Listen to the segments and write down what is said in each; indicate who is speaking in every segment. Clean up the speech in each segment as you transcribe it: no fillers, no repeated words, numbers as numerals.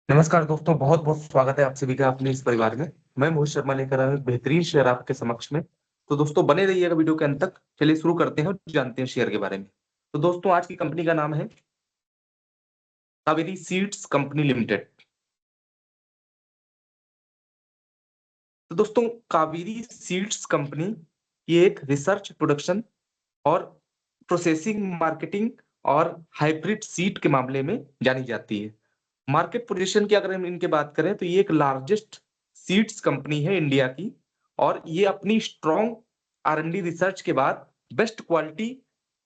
Speaker 1: नमस्कार दोस्तों, बहुत बहुत स्वागत है आप सभी का अपने इस परिवार में। मैं मोहित शर्मा लेकर आया हूं एक बेहतरीन शेयर आपके समक्ष में। तो दोस्तों बने रहिएगा वीडियो के अंत तक। चलिए शुरू करते हैं और जानते हैं शेयर के बारे में। तो दोस्तों आज की कंपनी का नाम है कावेरी सीड्स कंपनी लिमिटेड। तो दोस्तों कावेरी सीड्स कंपनी ये एक रिसर्च प्रोडक्शन और प्रोसेसिंग मार्केटिंग और हाइब्रिड सीड के मामले में जानी जाती है। मार्केट पोजीशन की अगर हम इनके बात करें तो ये एक लार्जेस्ट सीड्स कंपनी है इंडिया की। और ये अपनी स्ट्रॉन्ग R&D रिसर्च के बाद best quality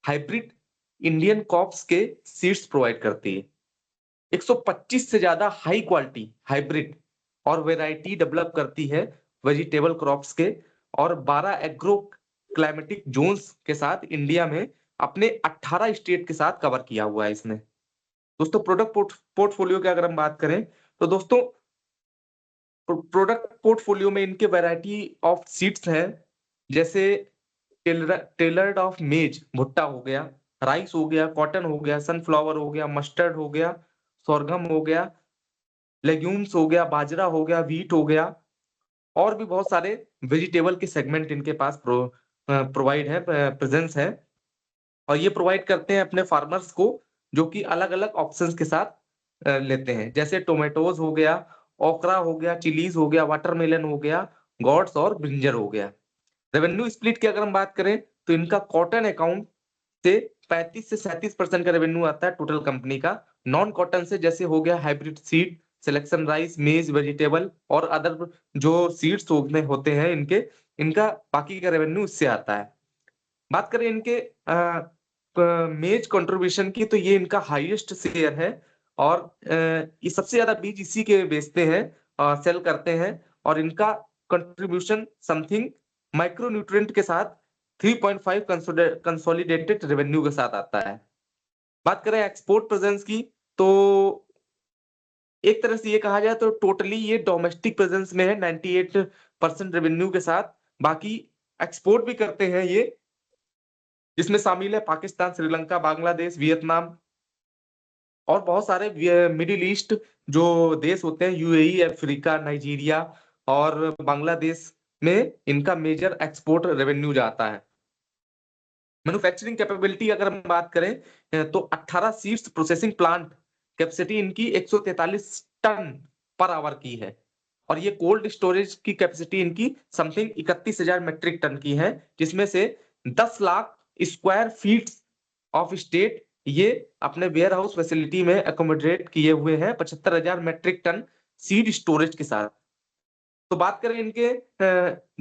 Speaker 1: hybrid Indian crops के सीड्स प्रोवाइड करती है। 125 से ज्यादा हाई क्वालिटी हाइब्रिड और वैरायटी डेवलप करती है वेजिटेबल क्रॉप्स के। और 12 एग्रो क्लाइमेटिक जोन्स के साथ इंडिया में अपने 18 स्टेट के साथ कवर किया हुआ है इसने। दोस्तों प्रोडक्ट पोर्टफोलियो की अगर हम बात करें तो दोस्तों प्रोडक्ट पोर्टफोलियो में इनके वैरायटी ऑफ सीड्स हैं। जैसे टेलर्ड ऑफ मेज भुट्टा हो गया, राइस हो गया, कॉटन हो गया, सनफ्लावर हो गया, मस्टर्ड हो गया, सोरगम हो गया, लेग्यूम्स हो गया, बाजरा हो गया, व्हीट हो गया। और भी बहुत सारे वेजिटेबल के सेगमेंट इनके पास प्रोवाइड है, प्रेजेंस है। और ये प्रोवाइड करते हैं अपने फार्मर्स को जो कि अलग अलग ऑप्शंस के साथ लेते हैं। जैसे टोमेटोज हो गया, ओकरा हो गया, चिलीज हो गया, वाटरमेलन हो गया, गॉड्स और ब्रिंजर हो गया। रेवेन्यू स्प्लिट की अगर हम बात करें तो इनका कॉटन अकाउंट से 35 से 37% का रेवेन्यू आता है टोटल कंपनी का। नॉन कॉटन से जैसे हो गया हाइब्रिड सीड, सिलेक्शन राइस, मेज, वेजिटेबल और अदर जो सीड्स होते हैं इनके, इनका बाकी का रेवेन्यू इससे आता है। बात करें इनके मेज कंट्रीब्यूशन की तो ये इनका हाईएस्ट शेयर है। और ये सबसे ज्यादा बीज इसी के बेचते हैं, सेल करते हैं। और इनका कंट्रीब्यूशन समथिंग माइक्रो न्यूट्रिएंट के साथ 3.5 कंसोलिडेटेड रेवेन्यू के साथ आता है। बात करें एक्सपोर्ट प्रेजेंस की तो एक तरह से ये कहा जाए तो टोटली ये डोमेस्टिक प्रेजेंस में है 98% रेवेन्यू के साथ। बाकी एक्सपोर्ट भी करते हैं ये, जिसमें शामिल है पाकिस्तान, श्रीलंका, बांग्लादेश, वियतनाम और बहुत सारे मिडिल ईस्ट जो देश होते हैं, यूएई, अफ्रीका, नाइजीरिया और बांग्लादेश में इनका मेजर एक्सपोर्ट रेवेन्यू जाता है। मैन्युफैक्चरिंग कैपेबिलिटी अगर हम बात करें तो 18 सीड्स प्रोसेसिंग प्लांट कैपेसिटी इनकी 143 टन पर आवर की है। और ये कोल्ड स्टोरेज की कैपेसिटी इनकी समथिंग 31,000 मेट्रिक टन की है, जिसमें से 10 lakh square feet of state ये अपने वेयर हाउस फैसिलिटी में अकोमोडेट किए हुए हैं 75,000 मेट्रिक टन सीड स्टोरेज के साथ। तो बात करें इनके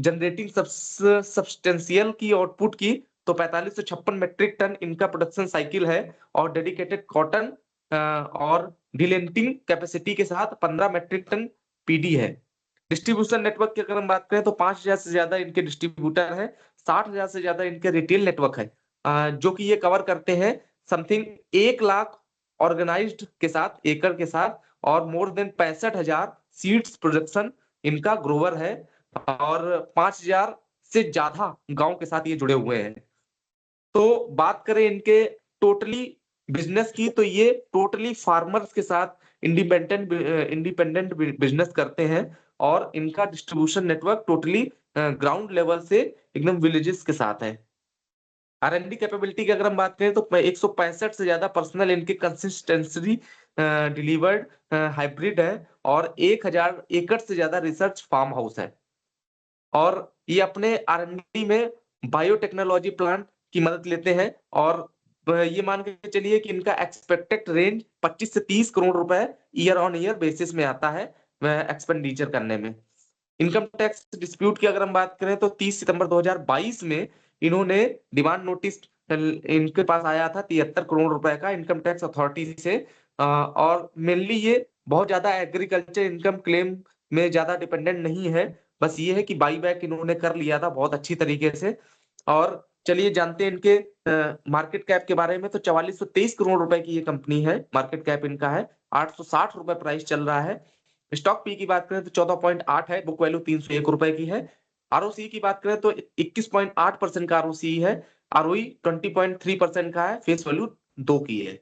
Speaker 1: जनरेटिंग सब्सटेंशियल की आउटपुट की तो 4556 मेट्रिक टन इनका प्रोडक्शन साइकिल है। और डेडिकेटेड कॉटन और डिलेंटिंग कैपेसिटी के साथ 15 मेट्रिक टन पीडी है। डिस्ट्रीब्यूशन नेटवर्क की अगर हम बात करें तो 5,000 से ज्यादा इनके डिस्ट्रीब्यूटर है, 60,000 से ज्यादा इनके रिटेल नेटवर्क है, जो कि ये कवर करते हैं समथिंग 1 लाख ऑर्गेनाइज्ड के साथ, एकड़ के साथ। और मोर देन 65,000 सीड्स प्रोडक्शन इनका ग्रोवर है। और 5,000 से ज्यादा गांव के साथ ये जुड़े हुए हैं। तो बात करें इनके टोटली बिजनेस की तो ये टोटली फार्मर्स के साथ इंडिपेंडेंट बिजनेस करते हैं। और इनका distribution network totally ground level से एकदम विलेजेस के साथ है। R&D कैपेबिलिटी की अगर हम बात करें तो 165 से ज्यादा पर्सनल इनके कंसिस्टेंसी डिलीवर्ड हाइब्रिड है। और 1,000 एकड़ से ज्यादा रिसर्च फार्म हाउस है। और ये अपने R&D में बायोटेक्नोलॉजी प्लांट की मदद लेते हैं। और ये मान के चलिए कि इनका एक्सपेक्टेड रेंज 25 से 30 करोड़ रुपए ईयर ऑन ईयर बेसिस में आता है एक्सपेंडिचर करने में। इनकम टैक्स डिस्प्यूट की अगर हम बात करें तो 30 सितंबर 2022 में इन्होंने डिमांड नोटिस इनके पास आया था 73 करोड़ रुपए का इनकम टैक्स अथॉरिटी से। और मेनली ये बहुत ज्यादा एग्रीकल्चर इनकम क्लेम में ज्यादा डिपेंडेंट नहीं है। बस ये है कि बाई बैक इन्होंने कर लिया था बहुत अच्छी तरीके से। और चलिए जानते हैं इनके मार्केट कैप के बारे में। तो 4423 करोड़ रुपए की ये कंपनी है, मार्केट कैप इनका है। 860 रुपए प्राइस चल रहा है। स्टॉक पी की बात करें तो 14.8 है, बुक वैल्यू 301 रुपए की है। आरओसी की बात करें तो 21.8% का आरओसी है। आरओई 20.3% का है, फेस वैल्यू 2 की है।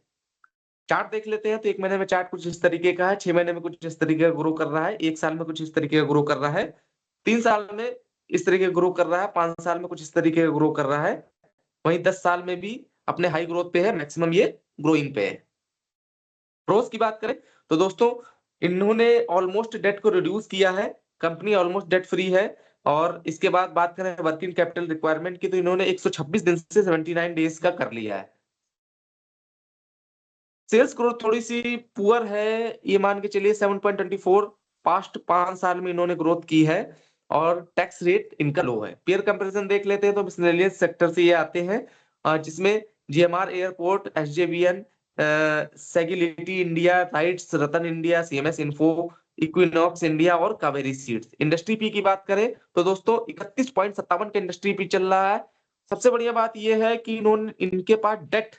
Speaker 1: चार्ट देख लेते हैं तो 1 महीने में चार्ट कुछ इस तरीके का है, 6 महीने में कुछ इस तरीके का ग्रो कर रहा है, 1 साल में कुछ इस तरीके का ग्रो कर रहा है, 3 साल में इस तरीके का ग्रो कर रहा है, 5 साल में कुछ इस तरीके का ग्रो कर रहा है, वहीं 10 साल में भी अपने हाई ग्रोथ पे है, मैक्सिमम ये ग्रोइंग पे है। प्रोस की बात करें तो दोस्तों इन्होंने ऑलमोस्ट डेट को रिड्यूस किया है, कंपनी ऑलमोस्ट डेट फ्री है। और इसके बाद बात करें वर्किंग कैपिटल रिक्वायरमेंट की तो इन्होंने 126 दिन से 79 डेज का कर लिया है। सेल्स ग्रोथ थोड़ी सी पुअर है, ये मान के चलिए 7.24 पास्ट 5 साल में इन्होंने ग्रोथ की है। और टैक्स रेट इनका लो है। पेयर कंपैरिजन देख लेते हैं तो मिसलेनियस सेक्टर से ये आते हैं, जिसमें GMR airport, SJVN, Sagility India, RITES, Ratan India, CMS info, Equinox India और कावेरी सीड्स। इंडस्ट्री पी की बात करें तो दोस्तों 31.57 का इंडस्ट्री पी चल रहा है। सबसे बढ़िया बात यह है कि इन्होंने इनके पास डेट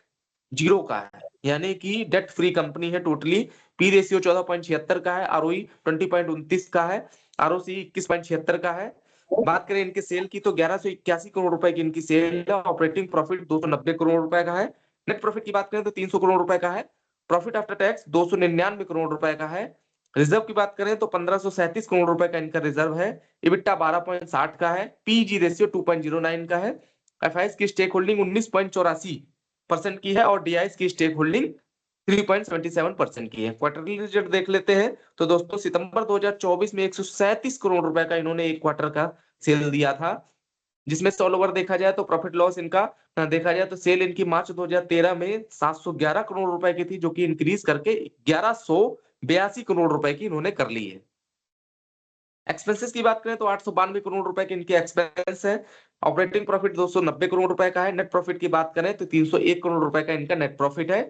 Speaker 1: जीरो का है, यानी कि डेट फ्री कंपनी है टोटली। पी रेशियो 14.76 का है, आरओई 20.29 का है, आरओसी 21.76 का है। बात करें इनके सेल की तो 1181 करोड़ रुपए की इनकी सेल है, ऑपरेटिंग प्रॉफिट 290 करोड़ रुपए का है। नेट प्रॉफिट की बात करें तो 300 करोड़ रुपए का है। प्रॉफिट आफ्टर टैक्स 299 करोड़ रुपए का है। रिजर्व की बात करें तो 1537 करोड़ रुपए का इनका रिजर्व है। इबिट्टा 12.60 का है, पीजी रेशियो 2.09 का है। एफआईएस की स्टेक होल्डिंग 19.84% की है और डीआईएस की स्टेक होल्डिंग 3.77% की है। क्वार्टरली रिजल्ट देख लेते हैं तो दोस्तों सितंबर 2024 में 137 करोड़ रुपए का इन्होंने एक क्वार्टर का सेल दिया था, जिसमें ऑल ओवर देखा जाए तो प्रॉफिट लॉस इनका देखा जाए तो सेल इनकी मार्च 2013 में 711 करोड़ रुपए की थी, जो कि इंक्रीज करके 1182 करोड़ रुपए की इन्होंने कर ली है। एक्सपेंसेस की बात करें तो 892 करोड़ रुपए के इनके एक्सपेंस है। ऑपरेटिंग प्रॉफिट 290 करोड़ रुपए का है। नेट प्रॉफिट की बात करें तो 301 करोड़ रुपए का इनका नेट प्रॉफिट है।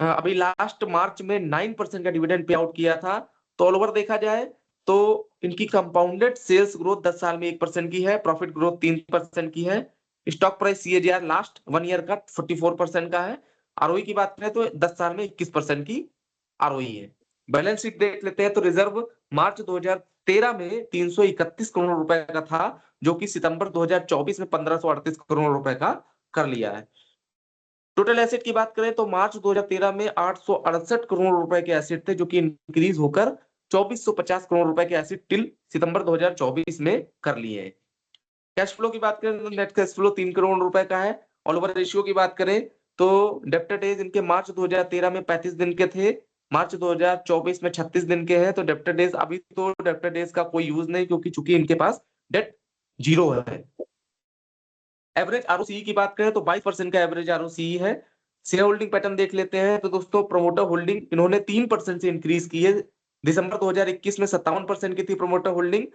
Speaker 1: अभी लास्ट मार्च में 9% का डिविडेंड पे आउट किया था। तो ऑल ओवर देखा जाए तो इनकी कंपाउंडेड सेल्स ग्रोथ 10 साल में 1% की है, प्रॉफिट ग्रोथ 3% की है। Stock price CAGR last 1 year का 44% का है। आरओई की बात करें तो 10 साल में 21% की आरओई है। बैलेंस शीट देख लेते हैं तो रिजर्व मार्च 2013 में 331 करोड़ रुपए का था, जो कि सितंबर 2024 में 1538 करोड़ रुपए का कर लिया है। टोटल एसेट की बात करें तो मार्च 2013 में 868 करोड़ रुपए के एसेट थे, जो कि इंक्रीज होकर 2450 करोड़ रुपए के एसेट टिल सितंबर 2024 में कर लिए हैं। कैश फ्लो की बात करें तो नेट कैश फ्लो 3 करोड़ रुपए का है। ऑल ओवर रेशियो की बात करें तो डेब्टर डेज इनके मार्च 2013 में 35 दिन के थे, मार्च 2024 में 36 दिन के हैं। तो डेब्टर डेज अभी तो डेब्टर डेज का कोई यूज नहीं, क्योंकि चूंकि इनके पास डेट जीरो है। एवरेज आरओसी की बात करें तो 22% का एवरेज आरओसी है। शेयर होल्डिंग पैटर्न देख लेते हैं तो दोस्तों प्रोमोटर होल्डिंग इन्होंने 3% से इंक्रीज की है। दिसंबर 2021 में 57% की थी प्रोमोटर होल्डिंग,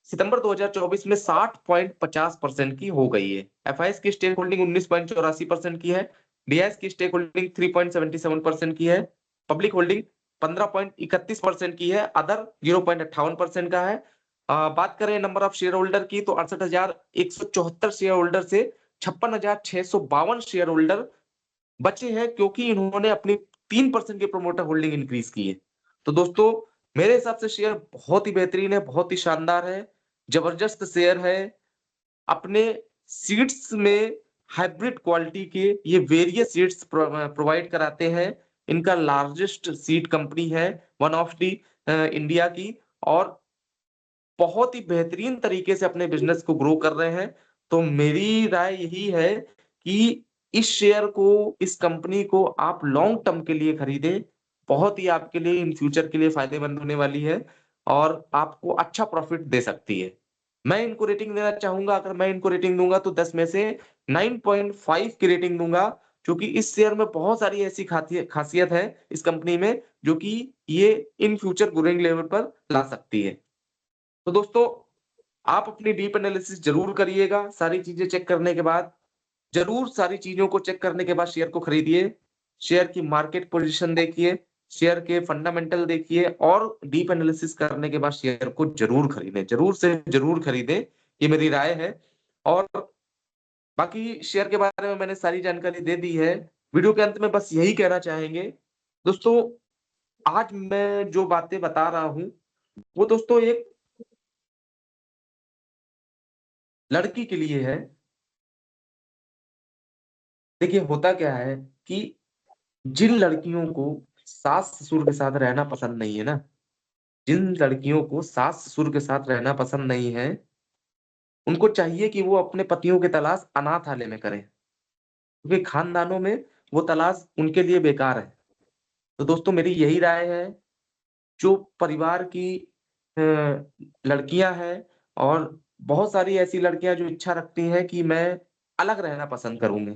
Speaker 1: सितंबर 2024 में 60.50% की हो गई है। एफआईएस की स्टेक होल्डिंग 19.84% की है। डीआईएस की स्टेक होल्डिंग 3.77% की है। पब्लिक होल्डिंग 15.31% की है। अदर 0.58% का है। बात करें नंबर ऑफ शेयर होल्डर की तो 68,174 शेयर होल्डर से 56,652 शेयर होल्डर बचे हैं, क्योंकि इन्होंने अपनी 3% की प्रोमोटर होल्डिंग इंक्रीज की है। तो दोस्तों मेरे हिसाब से शेयर बहुत ही बेहतरीन है, बहुत ही शानदार है, जबरदस्त शेयर है। अपने सीड्स में हाइब्रिड क्वालिटी के ये वेरियस सीड्स प्रोवाइड कराते हैं। इनका लार्जेस्ट सीड कंपनी है, वन ऑफ दी इंडिया की, और बहुत ही बेहतरीन तरीके से अपने बिजनेस को ग्रो कर रहे हैं। तो मेरी राय यही है कि इस शेयर को, इस कंपनी को आप लॉन्ग टर्म के लिए खरीदें। बहुत ही आपके लिए इन फ्यूचर के लिए फायदेमंद होने वाली है और आपको अच्छा प्रॉफिट दे सकती है। मैं इनको रेटिंग देना चाहूंगा, अगर मैं इनको रेटिंग दूंगा तो 10 में से 9.5 की रेटिंग दूंगा, क्योंकि इस शेयर में बहुत सारी ऐसी खासियत है इस कंपनी में, जो कि ये इन फ्यूचर ग्रोइंग लेवल पर ला सकती है। तो दोस्तों आप अपनी डीप एनालिसिस जरूर करिएगा, सारी चीजें चेक करने के बाद, जरूर सारी चीजों को चेक करने के बाद शेयर को खरीदिए। शेयर की मार्केट पोजीशन देखिए, शेयर के फंडामेंटल देखिए और डीप एनालिसिस करने के बाद शेयर को जरूर खरीदें, जरूर से जरूर खरीदें, ये मेरी राय है। और बाकी शेयर के बारे में मैंने सारी जानकारी दे दी है। वीडियो के अंत में बस यही कहना चाहेंगे दोस्तों, आज मैं जो बातें बता रहा हूं वो दोस्तों एक लड़की के लिए है। देखिए होता क्या है कि जिन लड़कियों को सास-ससुर के साथ रहना पसंद नहीं है ना, जिन लड़कियों को सास-ससुर के साथ रहना पसंद नहीं है, उनको चाहिए कि वो अपने पतियों की तलाश अनाथालय में करें, क्योंकि खानदानों में वो तलाश उनके लिए बेकार है। तो दोस्तों मेरी यही राय है, जो परिवार की अ, लड़कियाँ हैं और बहुत सारी ऐसी लड़कियाँ जो इच्छा रखती हैं कि मैं अलग रहना पसंद करूँगी,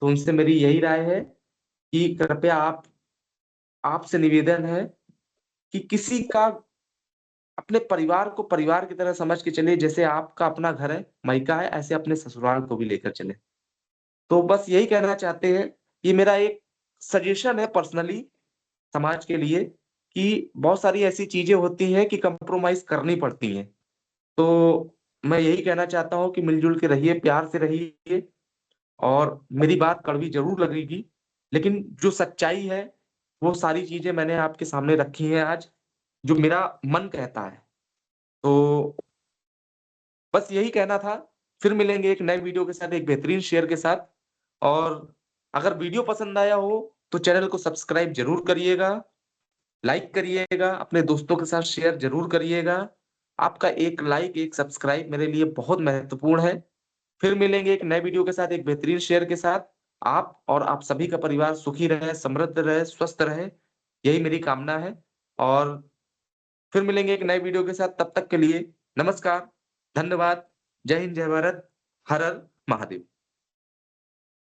Speaker 1: तो उनसे मेरी यही राय है कि कृपया आपसे निवेदन है कि किसी का अपने परिवार को परिवार की तरह समझ के चलिए, जैसे आपका अपना घर है, मायका है, ऐसे अपने ससुराल को भी लेकर चलें। तो बस यही कहना चाहते हैं, ये मेरा एक सजेशन है पर्सनली समाज के लिए कि बहुत सारी ऐसी चीज़ें होती हैं कि कॉम्प्रोमाइज़ करनी पड़ती हैं। तो मैं यही कहना चाहता हूँ कि मिल-जुल के रहिए, प्यार से रहिए और मेरी बात कड़वी ज़रूर लगेगी, लेकिन जो सच्चाई है, वो सारी चीज़ें मैंने आपके सामने रखी हैं आज, जो मेरा मन कहता है। तो बस यही कहना था, फिर मिलेंगे एक नए वीडियो के साथ, एक बेहतरीन शेयर के साथ और अगर वीडियो पसंद आया हो, तो चैनल को सब्सक्राइब ज़रूर करिएगा, लाइक करिएगा, अपने दोस्तों के साथ शेयर ज़रूर करिएगा। आपका एक लाइक, एक सब्सक्राइब मेरे लिए बहुत महत्वपूर्ण है। फिर मिलेंगे एक नए वीडियो के साथ, एक बेहतरीन शेयर के साथ। आप और आप सभी का परिवार सुखी रहे, समृद्ध रहे, स्वस्थ रहे, यही मेरी कामना है और फिर मिलेंगे एक नए वीडियो के साथ, तब तक के लिए नमस्कार, धन्यवाद, जय हिंद, जय भारत, हर हर महादेव।